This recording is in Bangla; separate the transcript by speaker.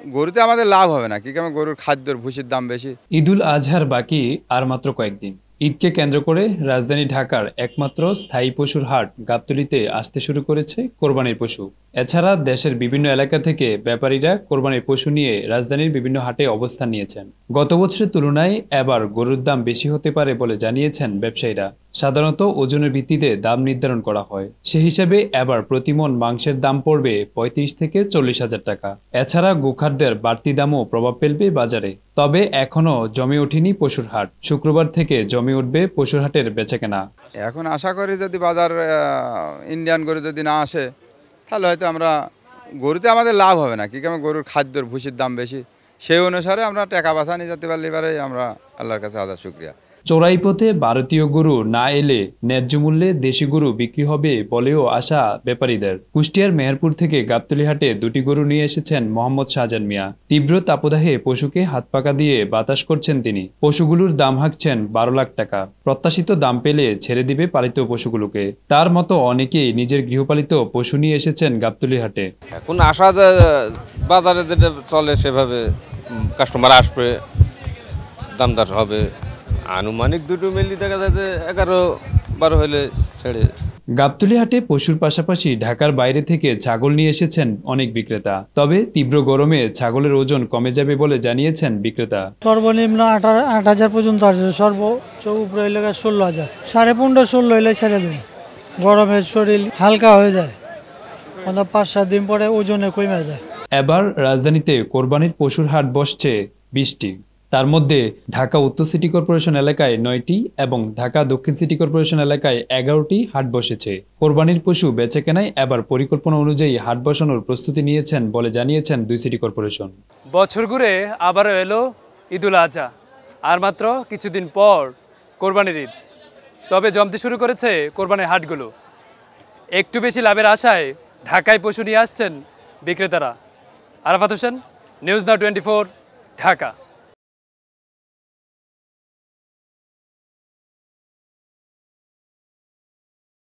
Speaker 1: গরুতে আমাদের লাভ হবে না, কি কারণে গরুর খাদ্যর ভুসির দাম বেশি।
Speaker 2: ঈদুল আজহার বাকি আর মাত্র কয়েকদিন। ঈদকে কেন্দ্র করে রাজধানী ঢাকার একমাত্র স্থায়ী পশুর হাট গাবতলীতে আসতে শুরু করেছে কোরবানির পশু। এছাড়া দেশের বিভিন্ন এলাকা থেকে ব্যাপারীরা কোরবানির পশু নিয়ে রাজধানীর বিভিন্ন হাটে অবস্থান নিয়েছেন। গত বছরের তুলনায় এবার গরুর দাম বেশি হতে পারে বলে জানিয়েছেন ব্যবসায়ীরা। সাধারণত ওজনের ভিত্তিতে দাম নির্ধারণ করা হয়। সে হিসাবে এবার প্রতিমণ মাংসের দাম পড়বে ৩৫ থেকে ৪০ হাজার টাকা। এছাড়া গোখাদ্যের বাড়তি দামও প্রভাব ফেলবে বাজারে। তবে এখনো জমে ওঠেনি পশুর হাট। শুক্রবার থেকে জমে উঠবে পশুর হাটের বেচাকেনা।
Speaker 1: এখন আশা করি যদি বাজার ইন্ডিয়ান গরু যদি না আসে, তাহলে হয়তো আমরা গরুতে আমাদের লাভ হবে না, কি কারণে গরুর খাদ্যর ভুসির দাম বেশি। সেই অনুসারে আমরা টাকা বাঁচা নিয়ে যেতে পারলে এবারে আমরা আল্লাহর কাছে হাজার শুকরিয়া।
Speaker 2: চোরাই পথে ভারতীয় গরু না এলে ন্যায্য মূল্যে দেশি গরু বিক্রি হবে বলেও আশা ব্যাপারীদের। কুষ্টিয়ার মেহেরপুর থেকে গাবতলী হাটে দুটি গরু নিয়ে এসেছেন মোহাম্মদ শাহজাহান মিয়া। তীব্র তাপদাহে পশুকে হাত পাকা দিয়ে বাতাস করছেন তিনি। পশুগুলোর দাম হাঁকছেন ১২ লাখ টাকা। প্রত্যাশিত দাম পেলে ছেড়ে দিবে পালিত পশুগুলোকে। তার মতো অনেকেই নিজের গৃহপালিত পশু নিয়ে এসেছেন গাবতলী হাটে।
Speaker 3: এখন আশা বাজারে যেটা চলে সেভাবে কাস্টমার আসবে, দামদার হবে। আনুমানিক দুটো মিলি দেখা যায় যে ১১-১২ হলে ছেড়ে।
Speaker 2: গাবতলী হাটে পশুর পাশাপাশি ঢাকার বাইরে থেকে ছাগল নিয়ে এসেছেন অনেক বিক্রেতা। তবে তীব্র গরমে ছাগলের ওজন কমে যাবে বলে জানিয়েছেন বিক্রেতা।
Speaker 4: সর্বনিম্ন ৮,০০০ পর্যন্ত আসছে, সর্বোচ্চ উপরে এলাকা ১৬,০০০, ১৫.৫-১৬ হলে ছেড়ে দেব। গরমের শরীর হালকা হয়ে যায়, ৫-৭ দিন পরে ওজনে কমে যায়।
Speaker 2: এবার রাজধানীতে কোরবানির পশুর হাট বসছে ২০টি। তার মধ্যে ঢাকা উত্তর সিটি কর্পোরেশন এলাকায় ৯টি এবং ঢাকা দক্ষিণ সিটি কর্পোরেশন এলাকায় ১১টি হাট বসেছে। কোরবানির পশু বেচাকেনায় এবার পরিকল্পনা অনুযায়ী হাট বসানোর প্রস্তুতি নিয়েছেন বলে জানিয়েছেন ২ সিটি কর্পোরেশন।
Speaker 5: বছর ঘুরে আবারও এলো ঈদুল আজহা। আর মাত্র কিছুদিন পর কোরবানির ঈদ। তবে জমতে শুরু করেছে কোরবানির হাটগুলো। একটু বেশি লাভের আশায় ঢাকায় পশু নিয়ে আসছেন বিক্রেতারা। Arafat Hossain, news now 24, Dhaka.